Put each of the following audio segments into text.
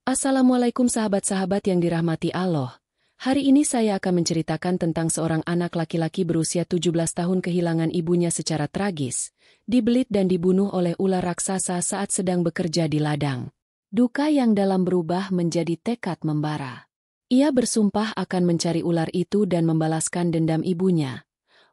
Assalamualaikum sahabat-sahabat yang dirahmati Allah. Hari ini saya akan menceritakan tentang seorang anak laki-laki berusia 17 tahun kehilangan ibunya secara tragis, dibelit dan dibunuh oleh ular raksasa saat sedang bekerja di ladang. Duka yang dalam berubah menjadi tekad membara. Ia bersumpah akan mencari ular itu dan membalaskan dendam ibunya,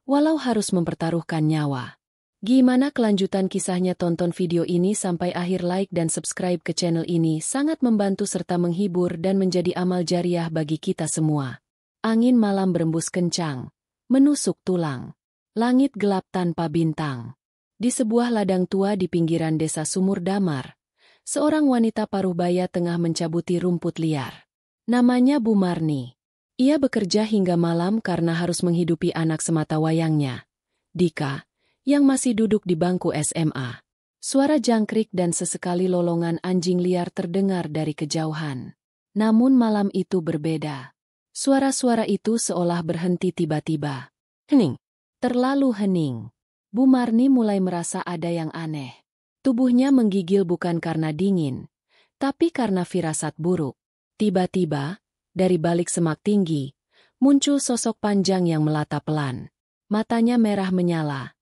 walau harus mempertaruhkan nyawa. Gimana kelanjutan kisahnya? Tonton video ini sampai akhir, like dan subscribe ke channel ini sangat membantu serta menghibur dan menjadi amal jariah bagi kita semua. Angin malam berembus kencang, menusuk tulang. Langit gelap tanpa bintang. Di sebuah ladang tua di pinggiran desa Sumur Damar, seorang wanita paruhbaya tengah mencabuti rumput liar. Namanya Bu Marni. Ia bekerja hingga malam karena harus menghidupi anak sematawayangnya, Dika, yang masih duduk di bangku SMA. Suara jangkrik dan sesekali lolongan anjing liar terdengar dari kejauhan. Namun malam itu berbeda. Suara-suara itu seolah berhenti tiba-tiba. Hening. Terlalu hening. Bu Marni mulai merasa ada yang aneh. Tubuhnya menggigil bukan karena dingin, tapi karena firasat buruk. Tiba-tiba, dari balik semak tinggi, muncul sosok panjang yang melata pelan. Matanya merah menyala.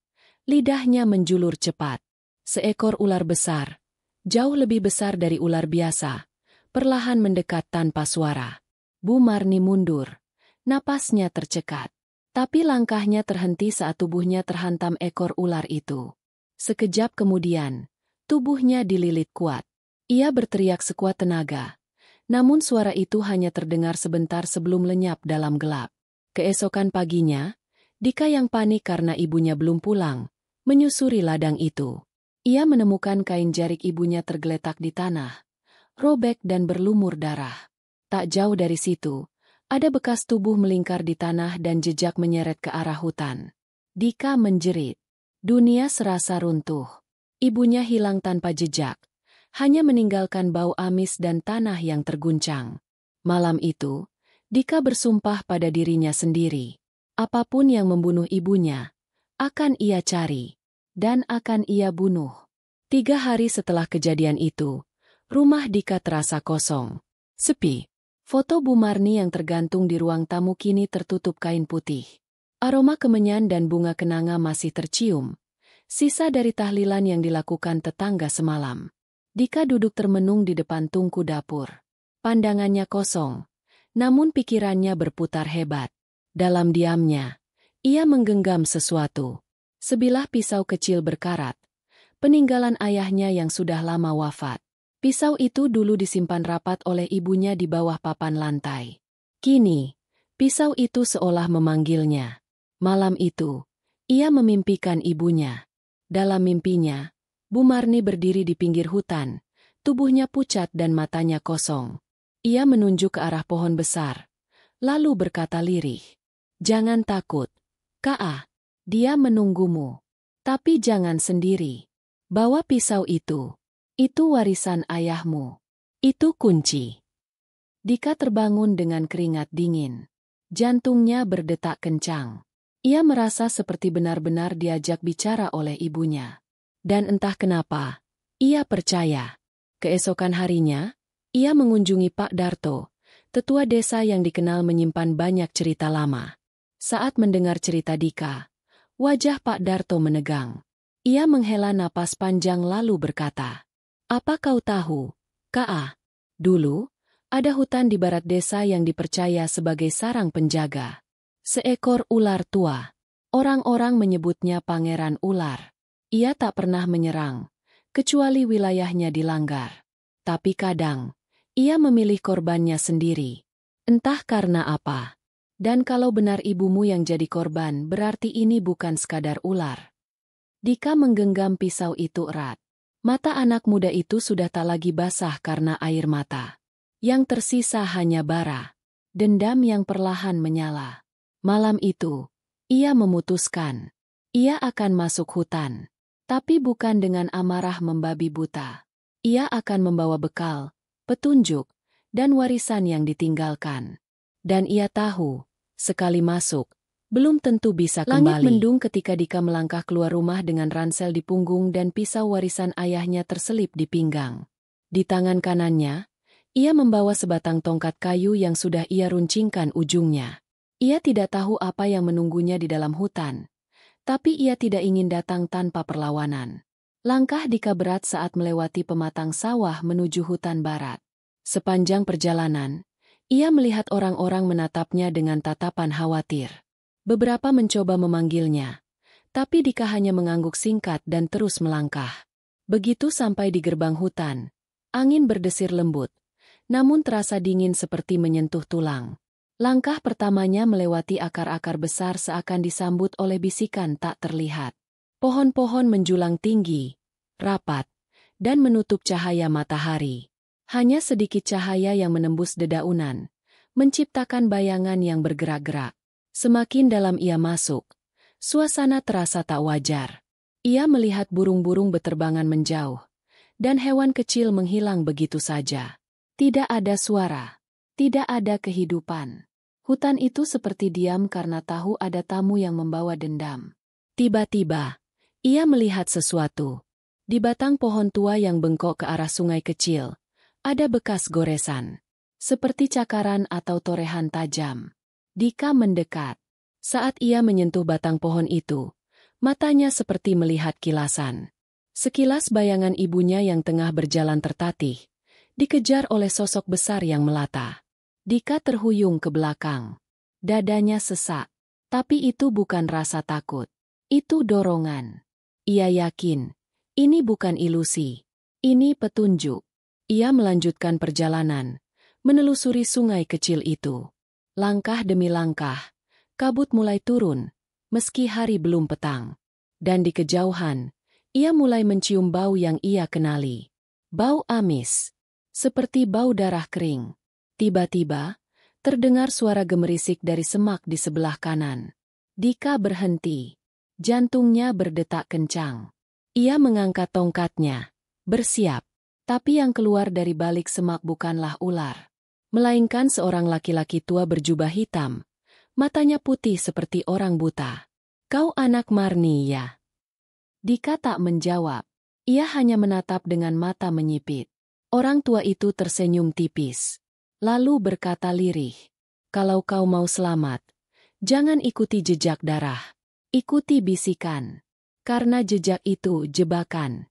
Lidahnya menjulur cepat. Seekor ular besar, jauh lebih besar dari ular biasa, perlahan mendekat tanpa suara. Bu Marni mundur. Napasnya tercekat. Tapi langkahnya terhenti saat tubuhnya terhantam ekor ular itu. Sekejap kemudian, tubuhnya dililit kuat. Ia berteriak sekuat tenaga. Namun suara itu hanya terdengar sebentar sebelum lenyap dalam gelap. Keesokan paginya, Dika yang panik karena ibunya belum pulang, menyusuri ladang itu. Ia menemukan kain jarik ibunya tergeletak di tanah, robek dan berlumur darah. Tak jauh dari situ, ada bekas tubuh melingkar di tanah dan jejak menyeret ke arah hutan. Dika menjerit. Dunia serasa runtuh. Ibunya hilang tanpa jejak, hanya meninggalkan bau amis dan tanah yang terguncang. Malam itu, Dika bersumpah pada dirinya sendiri. Apapun yang membunuh ibunya, akan ia cari. Dan akan ia bunuh. 3 hari setelah kejadian itu, rumah Dika terasa kosong. Sepi. Foto Bu Marni yang tergantung di ruang tamu kini tertutup kain putih. Aroma kemenyan dan bunga kenanga masih tercium. Sisa dari tahlilan yang dilakukan tetangga semalam. Dika duduk termenung di depan tungku dapur. Pandangannya kosong, namun pikirannya berputar hebat. Dalam diamnya, ia menggenggam sesuatu. Sebilah pisau kecil berkarat, peninggalan ayahnya yang sudah lama wafat. Pisau itu dulu disimpan rapat oleh ibunya di bawah papan lantai. Kini, pisau itu seolah memanggilnya. Malam itu, ia memimpikan ibunya. Dalam mimpinya, Bu Marni berdiri di pinggir hutan, tubuhnya pucat dan matanya kosong. Ia menunjuk ke arah pohon besar, lalu berkata lirih, "Jangan takut, Kak. Dia menunggumu. Tapi jangan sendiri. Bawa pisau itu. Itu warisan ayahmu. Itu kunci." Dika terbangun dengan keringat dingin. Jantungnya berdetak kencang. Ia merasa seperti benar-benar diajak bicara oleh ibunya. Dan entah kenapa, ia percaya. Keesokan harinya, ia mengunjungi Pak Darto, tetua desa yang dikenal menyimpan banyak cerita lama. Saat mendengar cerita Dika, wajah Pak Darto menegang. Ia menghela napas panjang lalu berkata, "Apa kau tahu, Kak? Dulu, ada hutan di barat desa yang dipercaya sebagai sarang penjaga. Seekor ular tua. Orang-orang menyebutnya Pangeran Ular. Ia tak pernah menyerang, kecuali wilayahnya dilanggar. Tapi kadang, ia memilih korbannya sendiri. Entah karena apa. Dan kalau benar ibumu yang jadi korban, berarti ini bukan sekadar ular." Dika menggenggam pisau itu erat. Mata anak muda itu sudah tak lagi basah karena air mata. Yang tersisa hanya bara. Dendam yang perlahan menyala. Malam itu, ia memutuskan. Ia akan masuk hutan. Tapi bukan dengan amarah membabi buta. Ia akan membawa bekal, petunjuk, dan warisan yang ditinggalkan. Dan ia tahu, sekali masuk, belum tentu bisa kembali. Langit mendung ketika Dika melangkah keluar rumah dengan ransel di punggung dan pisau warisan ayahnya terselip di pinggang. Di tangan kanannya, Ia membawa sebatang tongkat kayu yang sudah ia runcingkan ujungnya. Ia tidak tahu apa yang menunggunya di dalam hutan, tapi ia tidak ingin datang tanpa perlawanan. Langkah Dika berat saat melewati pematang sawah menuju hutan barat. Sepanjang perjalanan, ia melihat orang-orang menatapnya dengan tatapan khawatir. Beberapa mencoba memanggilnya, tapi Dika hanya mengangguk singkat dan terus melangkah. Begitu sampai di gerbang hutan, angin berdesir lembut, namun terasa dingin seperti menyentuh tulang. Langkah pertamanya melewati akar-akar besar seakan disambut oleh bisikan tak terlihat. Pohon-pohon menjulang tinggi, rapat, dan menutup cahaya matahari. Hanya sedikit cahaya yang menembus dedaunan, menciptakan bayangan yang bergerak-gerak. Semakin dalam ia masuk, suasana terasa tak wajar. Ia melihat burung-burung beterbangan menjauh, dan hewan kecil menghilang begitu saja. Tidak ada suara, tidak ada kehidupan. Hutan itu seperti diam karena tahu ada tamu yang membawa dendam. Tiba-tiba, ia melihat sesuatu. Di batang pohon tua yang bengkok ke arah sungai kecil, ada bekas goresan, seperti cakaran atau torehan tajam. Dika mendekat. Saat ia menyentuh batang pohon itu, matanya seperti melihat kilasan. Sekilas bayangan ibunya yang tengah berjalan tertatih, dikejar oleh sosok besar yang melata. Dika terhuyung ke belakang. Dadanya sesak. Tapi itu bukan rasa takut. Itu dorongan. Ia yakin, ini bukan ilusi. Ini petunjuk. Ia melanjutkan perjalanan, menelusuri sungai kecil itu. Langkah demi langkah, kabut mulai turun, meski hari belum petang. Dan di kejauhan, ia mulai mencium bau yang ia kenali. Bau amis. Seperti bau darah kering. Tiba-tiba, terdengar suara gemerisik dari semak di sebelah kanan. Dika berhenti. Jantungnya berdetak kencang. Ia mengangkat tongkatnya, bersiap. Tapi yang keluar dari balik semak bukanlah ular, melainkan seorang laki-laki tua berjubah hitam. Matanya putih seperti orang buta. Kau anak Marni ya? Dika tak menjawab. Ia hanya menatap dengan mata menyipit. Orang tua itu tersenyum tipis. Lalu berkata lirih, kalau kau mau selamat, jangan ikuti jejak darah. Ikuti bisikan. Karena jejak itu jebakan.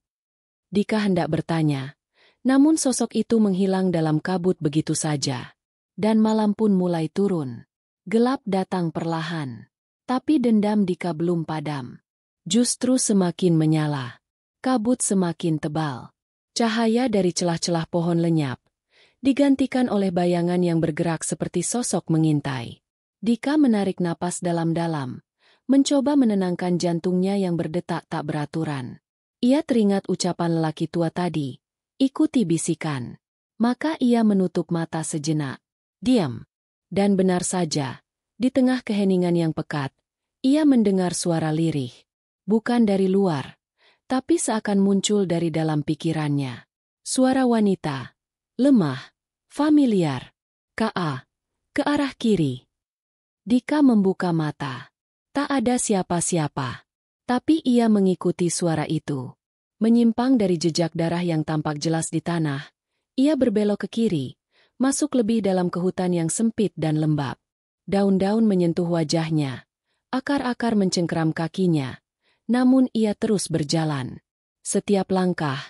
Dika hendak bertanya, namun sosok itu menghilang dalam kabut begitu saja. Dan malam pun mulai turun. Gelap datang perlahan. Tapi dendam Dika belum padam. Justru semakin menyala. Kabut semakin tebal. Cahaya dari celah-celah pohon lenyap, digantikan oleh bayangan yang bergerak seperti sosok mengintai. Dika menarik napas dalam-dalam, mencoba menenangkan jantungnya yang berdetak tak beraturan. Ia teringat ucapan lelaki tua tadi, ikuti bisikan. Maka ia menutup mata sejenak. Diam. Dan benar saja, di tengah keheningan yang pekat, ia mendengar suara lirih. Bukan dari luar, tapi seakan muncul dari dalam pikirannya. Suara wanita, lemah, familiar. K.A. ke arah kiri. Dika membuka mata. Tak ada siapa-siapa. Tapi ia mengikuti suara itu. Menyimpang dari jejak darah yang tampak jelas di tanah, ia berbelok ke kiri, masuk lebih dalam ke hutan yang sempit dan lembab. Daun-daun menyentuh wajahnya. Akar-akar mencengkeram kakinya. Namun ia terus berjalan. Setiap langkah,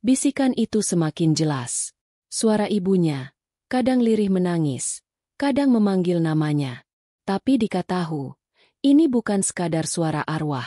bisikan itu semakin jelas. Suara ibunya, kadang lirih menangis, kadang memanggil namanya. Tapi Dika tahu, ini bukan sekadar suara arwah.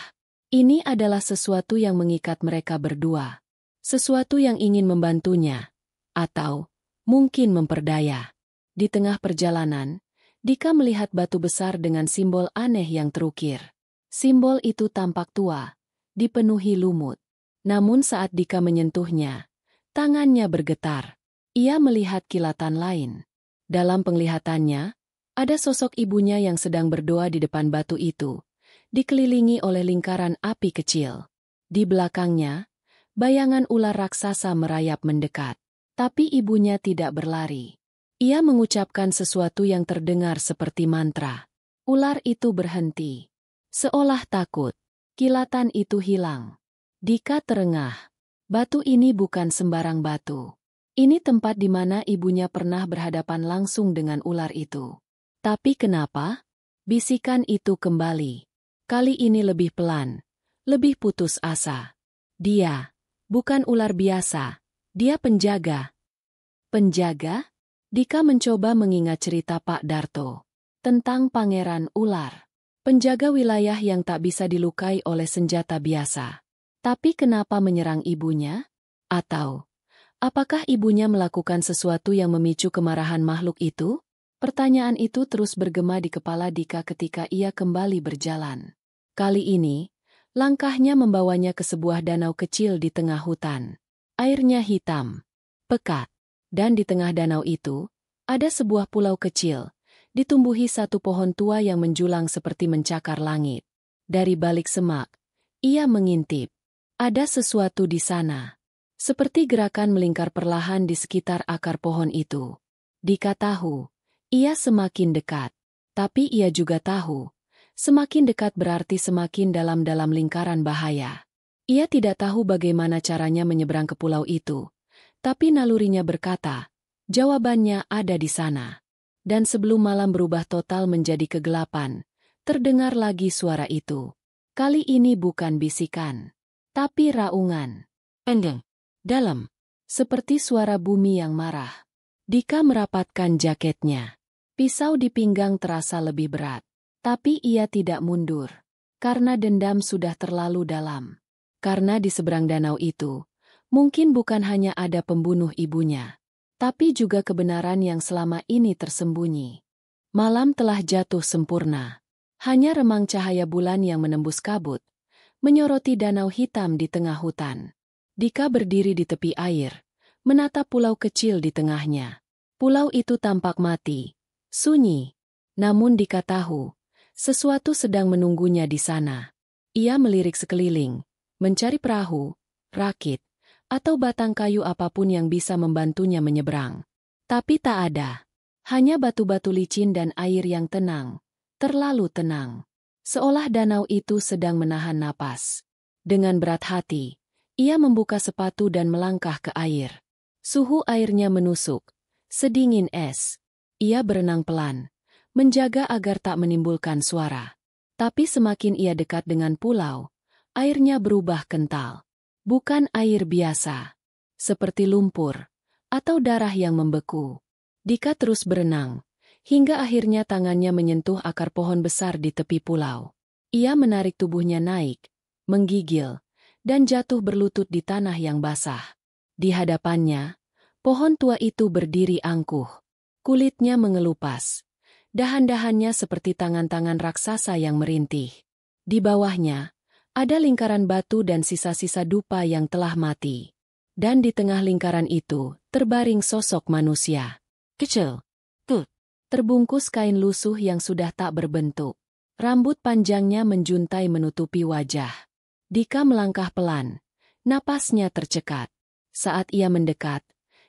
Ini adalah sesuatu yang mengikat mereka berdua. Sesuatu yang ingin membantunya. Atau, mungkin memperdaya. Di tengah perjalanan, Dika melihat batu besar dengan simbol aneh yang terukir. Simbol itu tampak tua, dipenuhi lumut. Namun saat Dika menyentuhnya, tangannya bergetar. Ia melihat kilatan lain. Dalam penglihatannya, ada sosok ibunya yang sedang berdoa di depan batu itu, dikelilingi oleh lingkaran api kecil. Di belakangnya, bayangan ular raksasa merayap mendekat. Tapi ibunya tidak berlari. Ia mengucapkan sesuatu yang terdengar seperti mantra. Ular itu berhenti. Seolah takut, kilatan itu hilang. Dika terengah. Batu ini bukan sembarang batu. Ini tempat di mana ibunya pernah berhadapan langsung dengan ular itu. Tapi kenapa? Bisikan itu kembali. Kali ini lebih pelan, lebih putus asa. Dia bukan ular biasa, dia penjaga. Penjaga? Dika mencoba mengingat cerita Pak Darto tentang pangeran ular. Penjaga wilayah yang tak bisa dilukai oleh senjata biasa. Tapi kenapa menyerang ibunya? Atau apakah ibunya melakukan sesuatu yang memicu kemarahan makhluk itu? Pertanyaan itu terus bergema di kepala Dika ketika ia kembali berjalan. Kali ini, langkahnya membawanya ke sebuah danau kecil di tengah hutan. Airnya hitam, pekat, dan di tengah danau itu, ada sebuah pulau kecil, ditumbuhi satu pohon tua yang menjulang seperti mencakar langit. Dari balik semak, ia mengintip. Ada sesuatu di sana. Seperti gerakan melingkar perlahan di sekitar akar pohon itu. Dika tahu, ia semakin dekat. Tapi ia juga tahu, semakin dekat berarti semakin dalam lingkaran bahaya. Ia tidak tahu bagaimana caranya menyeberang ke pulau itu. Tapi nalurinya berkata, jawabannya ada di sana. Dan sebelum malam berubah total menjadi kegelapan, terdengar lagi suara itu. Kali ini bukan bisikan, tapi raungan. Pendeng, dalam, seperti suara bumi yang marah. Dika merapatkan jaketnya. Pisau di pinggang terasa lebih berat. Tapi ia tidak mundur. Karena dendam sudah terlalu dalam. Karena di seberang danau itu, mungkin bukan hanya ada pembunuh ibunya, tapi juga kebenaran yang selama ini tersembunyi. Malam telah jatuh sempurna. Hanya remang cahaya bulan yang menembus kabut, menyoroti danau hitam di tengah hutan. Dika berdiri di tepi air, menatap pulau kecil di tengahnya. Pulau itu tampak mati, sunyi. Namun Dika tahu, sesuatu sedang menunggunya di sana. Ia melirik sekeliling, mencari perahu, rakit, atau batang kayu apapun yang bisa membantunya menyeberang. Tapi tak ada. Hanya batu-batu licin dan air yang tenang, terlalu tenang. Seolah danau itu sedang menahan napas. Dengan berat hati, ia membuka sepatu dan melangkah ke air. Suhu airnya menusuk, sedingin es. Ia berenang pelan, menjaga agar tak menimbulkan suara. Tapi semakin ia dekat dengan pulau, airnya berubah kental. Bukan air biasa, seperti lumpur, atau darah yang membeku. Dika terus berenang, hingga akhirnya tangannya menyentuh akar pohon besar di tepi pulau. Ia menarik tubuhnya naik, menggigil, dan jatuh berlutut di tanah yang basah. Di hadapannya, pohon tua itu berdiri angkuh. Kulitnya mengelupas. Dahan-dahannya seperti tangan-tangan raksasa yang merintih. Di bawahnya, ada lingkaran batu dan sisa-sisa dupa yang telah mati. Dan di tengah lingkaran itu, terbaring sosok manusia. Kecil, terbungkus kain lusuh yang sudah tak berbentuk. Rambut panjangnya menjuntai menutupi wajah. Dika melangkah pelan, napasnya tercekat. Saat ia mendekat,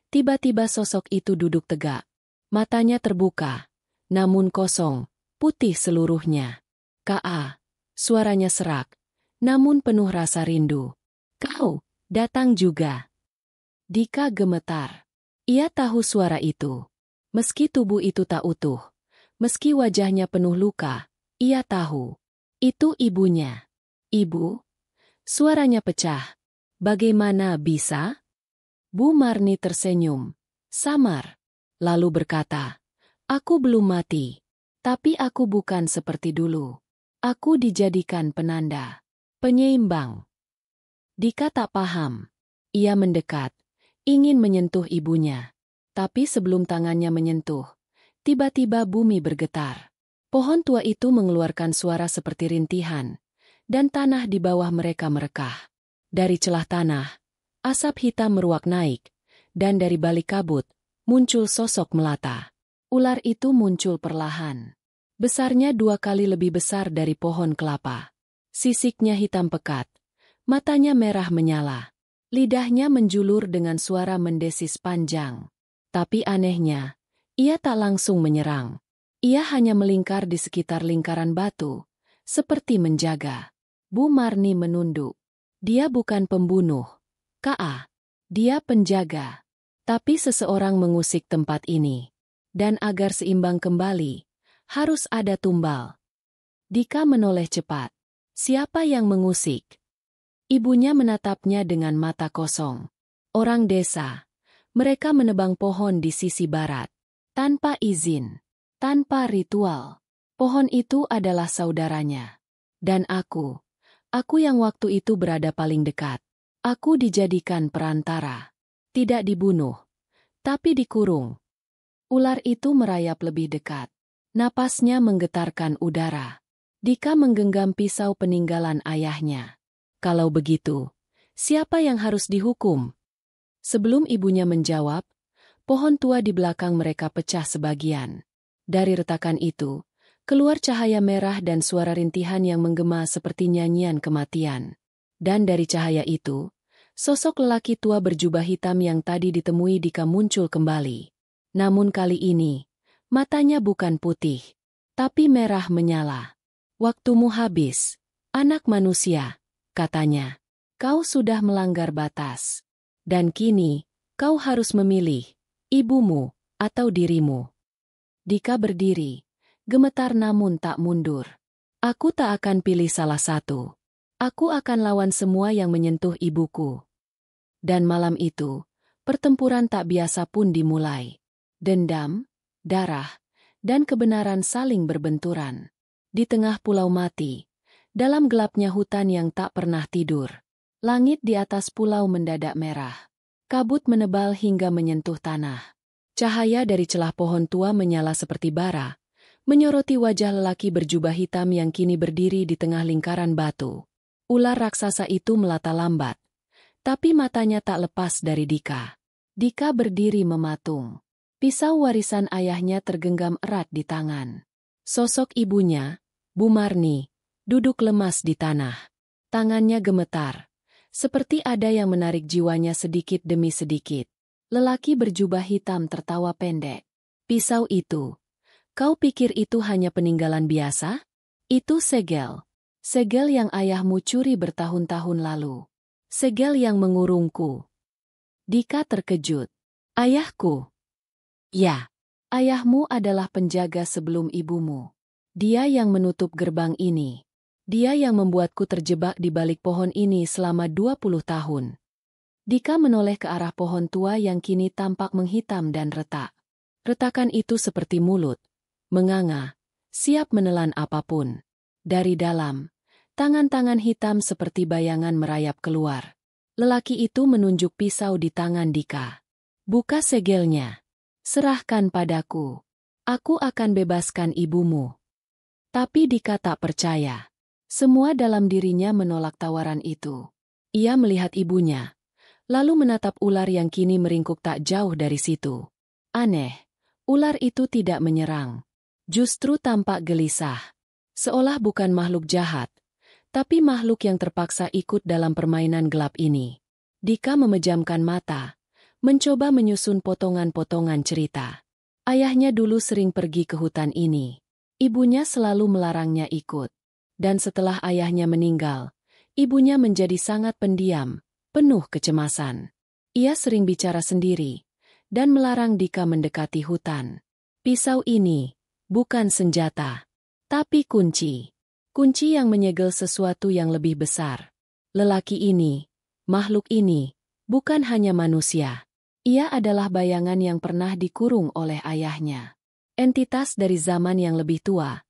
tiba-tiba sosok itu duduk tegak. Matanya terbuka, namun kosong, putih seluruhnya. "Ka," suaranya serak, namun penuh rasa rindu. "Kau datang juga." Dika gemetar. Ia tahu suara itu. Meski tubuh itu tak utuh, meski wajahnya penuh luka, ia tahu. Itu ibunya. "Ibu?" Suaranya pecah. "Bagaimana bisa?" Bu Marni tersenyum, samar, lalu berkata, "Aku belum mati, tapi aku bukan seperti dulu. Aku dijadikan penanda, penyeimbang." Dika tak paham. Ia mendekat, ingin menyentuh ibunya. Tapi sebelum tangannya menyentuh, tiba-tiba bumi bergetar. Pohon tua itu mengeluarkan suara seperti rintihan, dan tanah di bawah mereka merekah. Dari celah tanah, asap hitam meruak naik, dan dari balik kabut, muncul sosok melata. Ular itu muncul perlahan. Besarnya 2 kali lebih besar dari pohon kelapa. Sisiknya hitam pekat. Matanya merah menyala. Lidahnya menjulur dengan suara mendesis panjang. Tapi anehnya, ia tak langsung menyerang. Ia hanya melingkar di sekitar lingkaran batu, seperti menjaga. Bu Marni menunduk. Dia bukan pembunuh. Ka, dia penjaga. Tapi seseorang mengusik tempat ini. Dan agar seimbang kembali, harus ada tumbal. Dika menoleh cepat. Siapa yang mengusik? Ibunya menatapnya dengan mata kosong. Orang desa. Mereka menebang pohon di sisi barat. Tanpa izin. Tanpa ritual. Pohon itu adalah saudaranya. Dan aku yang waktu itu berada paling dekat. Aku dijadikan perantara. Tidak dibunuh, tapi dikurung. Ular itu merayap lebih dekat. Napasnya menggetarkan udara. Dika menggenggam pisau peninggalan ayahnya. Kalau begitu, siapa yang harus dihukum? Sebelum ibunya menjawab, pohon tua di belakang mereka pecah sebagian. Dari retakan itu, keluar cahaya merah dan suara rintihan yang menggema seperti nyanyian kematian. Dan dari cahaya itu, sosok lelaki tua berjubah hitam yang tadi ditemui Dika muncul kembali. Namun kali ini, matanya bukan putih, tapi merah menyala. Waktumu habis, anak manusia, katanya. Kau sudah melanggar batas. Dan kini, kau harus memilih, ibumu atau dirimu. Dika berdiri, gemetar namun tak mundur. Aku tak akan pilih salah satu. Aku akan lawan semua yang menyentuh ibuku. Dan malam itu, pertempuran tak biasa pun dimulai. Dendam, darah, dan kebenaran saling berbenturan. Di tengah pulau mati, dalam gelapnya hutan yang tak pernah tidur, langit di atas pulau mendadak merah. Kabut menebal hingga menyentuh tanah. Cahaya dari celah pohon tua menyala seperti bara, menyoroti wajah lelaki berjubah hitam yang kini berdiri di tengah lingkaran batu. Ular raksasa itu melata lambat. Tapi matanya tak lepas dari Dika. Dika berdiri mematung. Pisau warisan ayahnya tergenggam erat di tangan. Sosok ibunya, Bu Marni, duduk lemas di tanah. Tangannya gemetar, seperti ada yang menarik jiwanya sedikit demi sedikit. Lelaki berjubah hitam tertawa pendek. Pisau itu, kau pikir itu hanya peninggalan biasa? Itu segel. Segel yang ayahmu curi bertahun-tahun lalu. Segel yang mengurungku. Dika terkejut. Ayahku? Ya, ayahmu adalah penjaga sebelum ibumu. Dia yang menutup gerbang ini. Dia yang membuatku terjebak di balik pohon ini selama 20 tahun. Dika menoleh ke arah pohon tua yang kini tampak menghitam dan retak. Retakan itu seperti mulut, menganga, siap menelan apapun. Dari dalam, tangan-tangan hitam seperti bayangan merayap keluar. Lelaki itu menunjuk pisau di tangan Dika. Buka segelnya. Serahkan padaku. Aku akan bebaskan ibumu. Tapi Dika tak percaya. Semua dalam dirinya menolak tawaran itu. Ia melihat ibunya, lalu menatap ular yang kini meringkuk tak jauh dari situ. Aneh, ular itu tidak menyerang. Justru tampak gelisah. Seolah bukan makhluk jahat, tapi makhluk yang terpaksa ikut dalam permainan gelap ini. Dika memejamkan mata, mencoba menyusun potongan-potongan cerita. Ayahnya dulu sering pergi ke hutan ini. Ibunya selalu melarangnya ikut. Dan setelah ayahnya meninggal, ibunya menjadi sangat pendiam, penuh kecemasan. Ia sering bicara sendiri, dan melarang Dika mendekati hutan. Pisau ini, bukan senjata, tapi kunci. Kunci yang menyegel sesuatu yang lebih besar. Lelaki ini, makhluk ini, bukan hanya manusia. Ia adalah bayangan yang pernah dikurung oleh ayahnya. Entitas dari zaman yang lebih tua,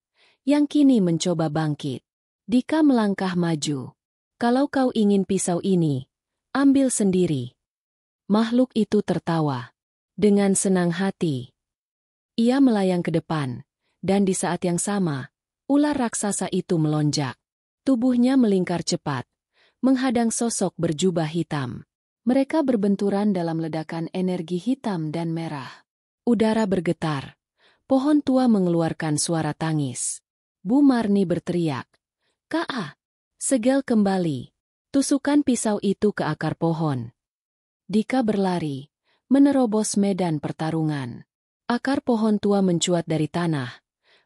yang kini mencoba bangkit. Dika melangkah maju. Kalau kau ingin pisau ini, ambil sendiri. Makhluk itu tertawa. Dengan senang hati. Ia melayang ke depan, dan di saat yang sama, ular raksasa itu melonjak. Tubuhnya melingkar cepat, menghadang sosok berjubah hitam. Mereka berbenturan dalam ledakan energi hitam dan merah. Udara bergetar. Pohon tua mengeluarkan suara tangis. Bu Marni berteriak, "Kaa!" Segel kembali. Tusukan pisau itu ke akar pohon. Dika berlari, menerobos medan pertarungan. Akar pohon tua mencuat dari tanah,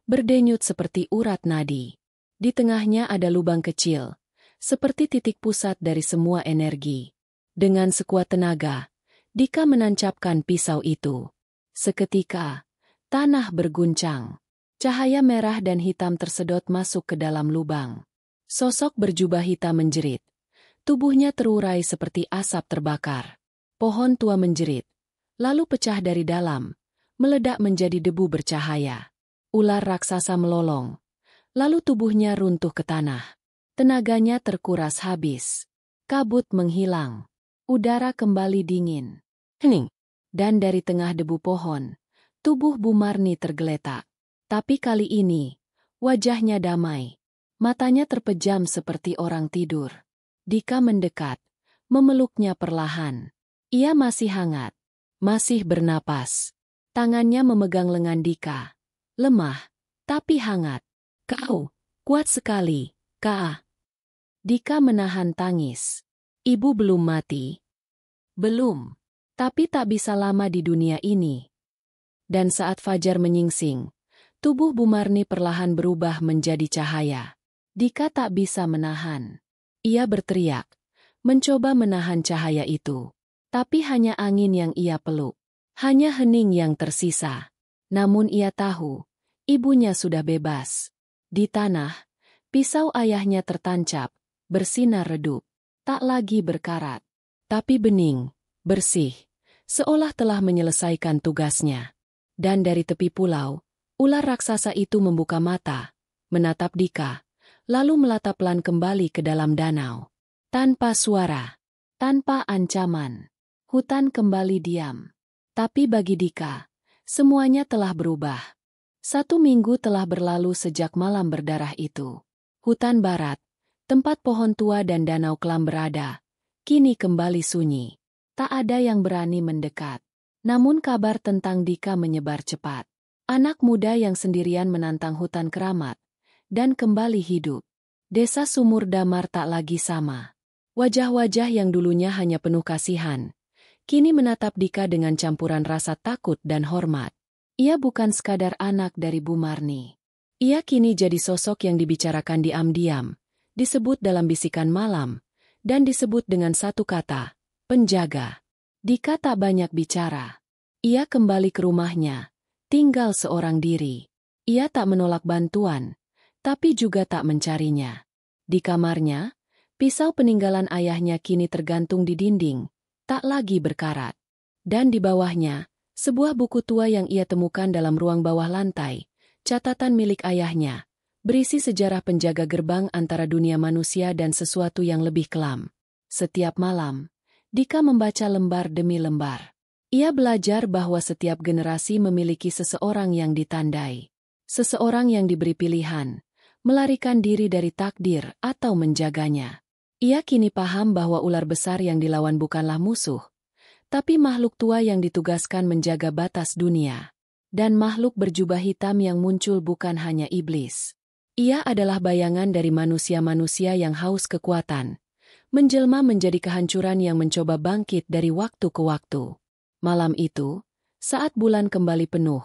berdenyut seperti urat nadi. Di tengahnya ada lubang kecil, seperti titik pusat dari semua energi. Dengan sekuat tenaga, Dika menancapkan pisau itu. Seketika, tanah berguncang. Cahaya merah dan hitam tersedot masuk ke dalam lubang. Sosok berjubah hitam menjerit. Tubuhnya terurai seperti asap terbakar. Pohon tua menjerit, lalu pecah dari dalam, meledak menjadi debu bercahaya. Ular raksasa melolong, lalu tubuhnya runtuh ke tanah. Tenaganya terkuras habis. Kabut menghilang. Udara kembali dingin. Hening. Dan dari tengah debu pohon, tubuh Bu Marni tergeletak. Tapi kali ini, wajahnya damai. Matanya terpejam seperti orang tidur. Dika mendekat, memeluknya perlahan. Ia masih hangat, masih bernapas. Tangannya memegang lengan Dika. Lemah, tapi hangat. Kau, kuat sekali, Kak. Dika menahan tangis. Ibu belum mati. Belum. Tapi tak bisa lama di dunia ini. Dan saat fajar menyingsing, tubuh Bu Marni perlahan berubah menjadi cahaya. Dika tak bisa menahan. Ia berteriak, mencoba menahan cahaya itu. Tapi hanya angin yang ia peluk. Hanya hening yang tersisa. Namun ia tahu, ibunya sudah bebas. Di tanah, pisau ayahnya tertancap, bersinar redup. Tak lagi berkarat, tapi bening, bersih, seolah telah menyelesaikan tugasnya. Dan dari tepi pulau, ular raksasa itu membuka mata, menatap Dika, lalu melataplan kembali ke dalam danau. Tanpa suara, tanpa ancaman. Hutan kembali diam. Tapi bagi Dika, semuanya telah berubah. 1 minggu telah berlalu sejak malam berdarah itu. Hutan barat, tempat pohon tua dan danau kelam berada, kini kembali sunyi. Tak ada yang berani mendekat. Namun kabar tentang Dika menyebar cepat. Anak muda yang sendirian menantang hutan keramat, dan kembali hidup. Desa Sumur Damar tak lagi sama. Wajah-wajah yang dulunya hanya penuh kasihan, kini menatap Dika dengan campuran rasa takut dan hormat. Ia bukan sekadar anak dari Bu Marni. Ia kini jadi sosok yang dibicarakan diam-diam, disebut dalam bisikan malam, dan disebut dengan satu kata, penjaga. Dika tak banyak bicara. Ia kembali ke rumahnya, tinggal seorang diri. Ia tak menolak bantuan, tapi juga tak mencarinya. Di kamarnya, pisau peninggalan ayahnya kini tergantung di dinding, tak lagi berkarat. Dan di bawahnya, sebuah buku tua yang ia temukan dalam ruang bawah lantai, catatan milik ayahnya, berisi sejarah penjaga gerbang antara dunia manusia dan sesuatu yang lebih kelam. Setiap malam, Dika membaca lembar demi lembar. Ia belajar bahwa setiap generasi memiliki seseorang yang ditandai. Seseorang yang diberi pilihan, melarikan diri dari takdir atau menjaganya. Ia kini paham bahwa ular besar yang dilawan bukanlah musuh, tapi makhluk tua yang ditugaskan menjaga batas dunia. Dan makhluk berjubah hitam yang muncul bukan hanya iblis. Ia adalah bayangan dari manusia-manusia yang haus kekuatan, menjelma menjadi kehancuran yang mencoba bangkit dari waktu ke waktu. Malam itu, saat bulan kembali penuh,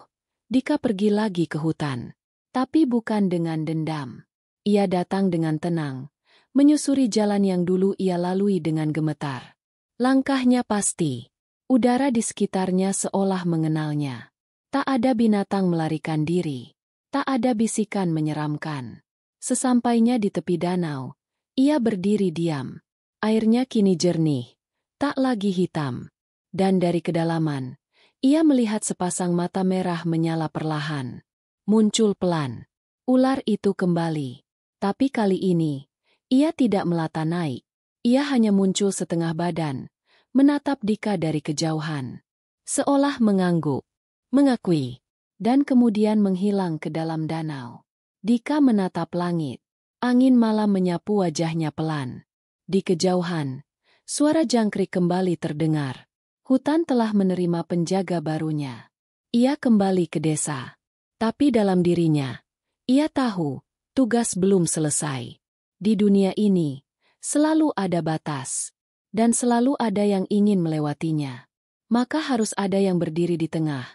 Dika pergi lagi ke hutan. Tapi bukan dengan dendam. Ia datang dengan tenang, menyusuri jalan yang dulu ia lalui dengan gemetar. Langkahnya pasti. Udara di sekitarnya seolah mengenalnya. Tak ada binatang melarikan diri. Tak ada bisikan menyeramkan. Sesampainya di tepi danau, ia berdiri diam. Airnya kini jernih, tak lagi hitam. Dan dari kedalaman, ia melihat sepasang mata merah menyala perlahan. Muncul pelan. Ular itu kembali. Tapi kali ini, ia tidak melata naik. Ia hanya muncul setengah badan, menatap Dika dari kejauhan. Seolah mengangguk, mengakui, dan kemudian menghilang ke dalam danau. Dika menatap langit. Angin malam menyapu wajahnya pelan. Di kejauhan, suara jangkrik kembali terdengar. Hutan telah menerima penjaga barunya. Ia kembali ke desa. Tapi dalam dirinya, ia tahu, tugas belum selesai. Di dunia ini, selalu ada batas. Dan selalu ada yang ingin melewatinya. Maka harus ada yang berdiri di tengah,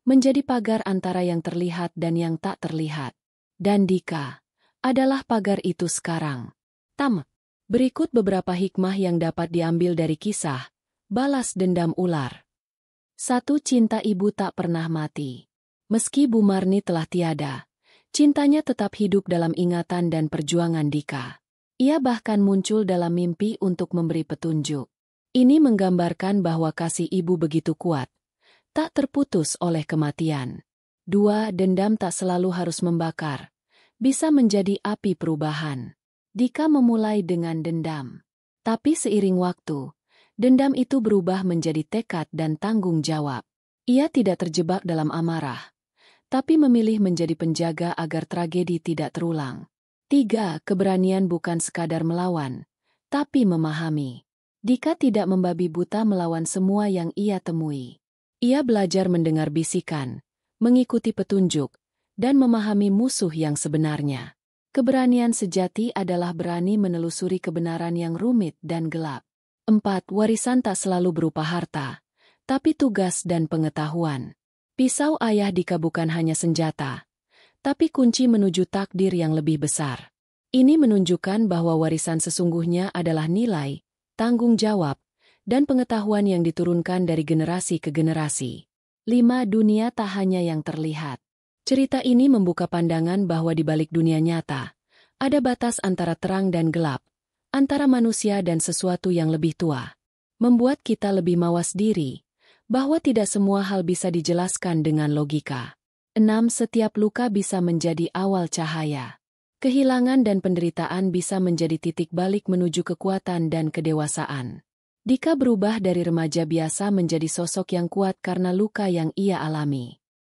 menjadi pagar antara yang terlihat dan yang tak terlihat. Dan Dika adalah pagar itu sekarang. Berikut beberapa hikmah yang dapat diambil dari kisah Balas dendam ular. Satu, cinta ibu tak pernah mati. Meski Bu Marni telah tiada, cintanya tetap hidup dalam ingatan dan perjuangan Dika. Ia bahkan muncul dalam mimpi untuk memberi petunjuk. Ini menggambarkan bahwa kasih ibu begitu kuat, tak terputus oleh kematian. 2. Dendam tak selalu harus membakar, bisa menjadi api perubahan. Dika memulai dengan dendam. Tapi seiring waktu, dendam itu berubah menjadi tekad dan tanggung jawab. Ia tidak terjebak dalam amarah, tapi memilih menjadi penjaga agar tragedi tidak terulang. 3. Keberanian bukan sekadar melawan, tapi memahami. Dika tidak membabi buta melawan semua yang ia temui. Ia belajar mendengar bisikan, mengikuti petunjuk, dan memahami musuh yang sebenarnya. Keberanian sejati adalah berani menelusuri kebenaran yang rumit dan gelap. 4. Warisan tak selalu berupa harta, tapi tugas dan pengetahuan. Pisau ayah Dika bukan hanya senjata, tapi kunci menuju takdir yang lebih besar. Ini menunjukkan bahwa warisan sesungguhnya adalah nilai, tanggung jawab, dan pengetahuan yang diturunkan dari generasi ke generasi. 5. Dunia tak hanya yang terlihat. Cerita ini membuka pandangan bahwa di balik dunia nyata, ada batas antara terang dan gelap, antara manusia dan sesuatu yang lebih tua. Membuat kita lebih mawas diri, bahwa tidak semua hal bisa dijelaskan dengan logika. 6. Setiap luka bisa menjadi awal cahaya. Kehilangan dan penderitaan bisa menjadi titik balik menuju kekuatan dan kedewasaan. Dika berubah dari remaja biasa menjadi sosok yang kuat karena luka yang ia alami.